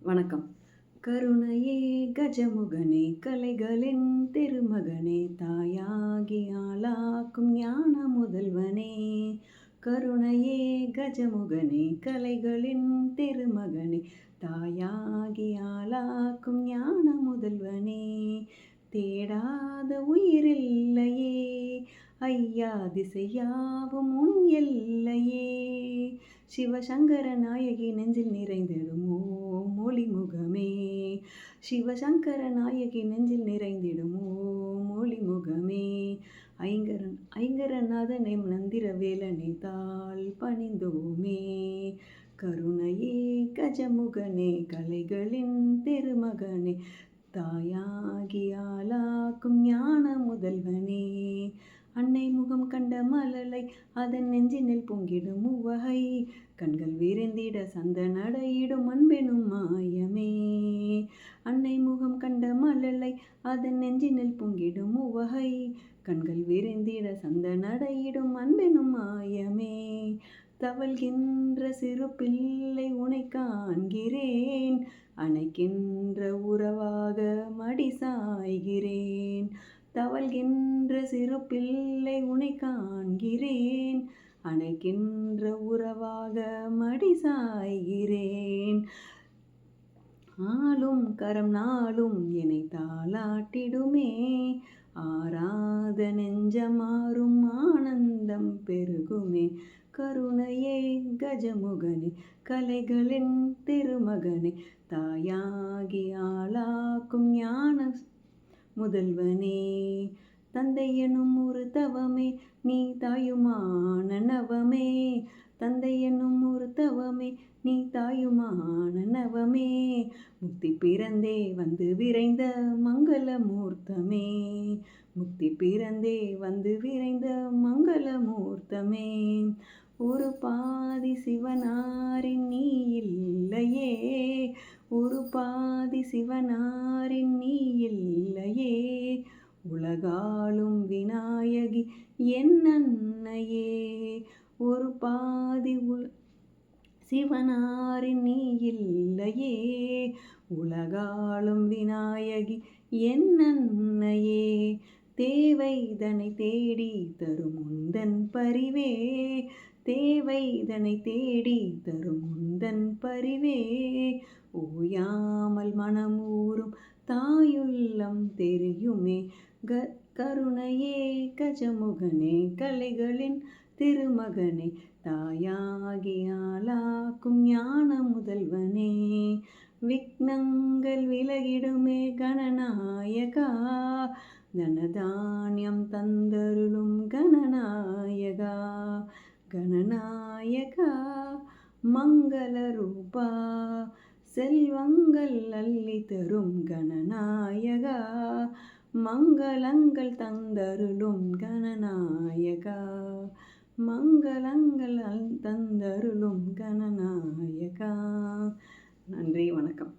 வணக்கம். கருணையே கஜமுகனே கலைகளின் திருமகனே தாயாகி ஆளாக்கும் ஞான முதல்வனே. கருணையே கஜமுகனே கலைகளின் திருமகனே தாயாகி ஆளாக்கும் ஞான முதல்வனே. தேடாத உயிரில்லையே ஐயா, திசையாவும் உன் எல்லையே. சிவசங்கர நாயகி நெஞ்சில் நிறைந்திடும் ஓம் ஒளிமுகமே. சிவசங்கர நாயகி நெஞ்சில் நிறைந்திடும் ஓம் ஒளிமுகமே. ஐங்கரநாதனை நந்திர வேலனை தாள் பணிந்தோமே. கருணையே கஜமுகனே கலைகளின் திருமகனே தாயாகி ஆளாக்கும் ஞான முதல்வனே. அன்னை முகம் கண்ட மலலை அதன் நெஞ்சினில் பொங்கிடும் உவகை கண்கள் விரிந்திட சந்த நடையிடும் அன்பெனும் மாயமே. அன்னை முகம் கண்ட மலலை அதன் நெஞ்சினில் பொங்கிடும் உவகை கண்கள் விரிந்திட சந்த நடையிடும் அன்பெனும் மாயமே. தவழ்கின்ற சிறு பிள்ளை உனை காண்கிறேன், அணைக்கின்ற உறவாக மடி சாய்கிறேன். தவழ்கின்ற சிறு பிள்ளை உனை காண்கிறேன், அணைக்கின்ற உறவாக மடி சாய்கிறேன். ஆளும் கரம் நாளும் என்னை தாளாட்டிடுமே, ஆராத நெஞ்சமாறும் ஆனந்தம் பெருகுமே. கருணையே கஜமுகனே கலைகளின் திருமகனே தாயாகி ஆளாக்கும் ஞான முதல்வனே. தந்தை எனும் ஒரு தவமே நீ தாயுமான நவமே. தந்தை என்னும் ஒரு தவமே நீ தாயுமான நவமே. முக்தி பிறந்தே வந்து விரைந்த மங்கள மூர்த்தமே. முக்தி பிறந்தே வந்து விரைந்த மங்கள மூர்த்தமே. ஒரு பாதி சிவனாரின் நீ இல்லையே, ஒரு பாதி சிவனாரின் நீ இல்லையே. உலகாளும் விநாயகி என் அன்னையே, ஒரு பாதி சிவனாரின் நீ இல்லையே. உலகாளும் விநாயகி என் அன்னையே. தேவைதனை தேடி தரும் உந்தன் பரிவே, தேவைதனை தேடி தரும் உந்தன் பரிவே. ஓயாமல் மனமூறும் தாயுள்ளம் தெரியுமே. கருணையே கஜமுகனே கலைகளின் திருமகனே தாயாகி ஆளாக்கும் ஞான முதல்வனே. விக்னங்கள் விலகிடுமே கணநாயகா, தனதானியம் தந்தருளும் கணநாயகா. கணநாயகா மங்கள ரூபா, செல்வங்கள் அள்ளி தரும் கணநாயகா. மங்களங்கள் தந்தருளும் கணநாயகா, மங்களங்கள் தந்தருளும் கணநாயகா. நன்றி, வணக்கம்.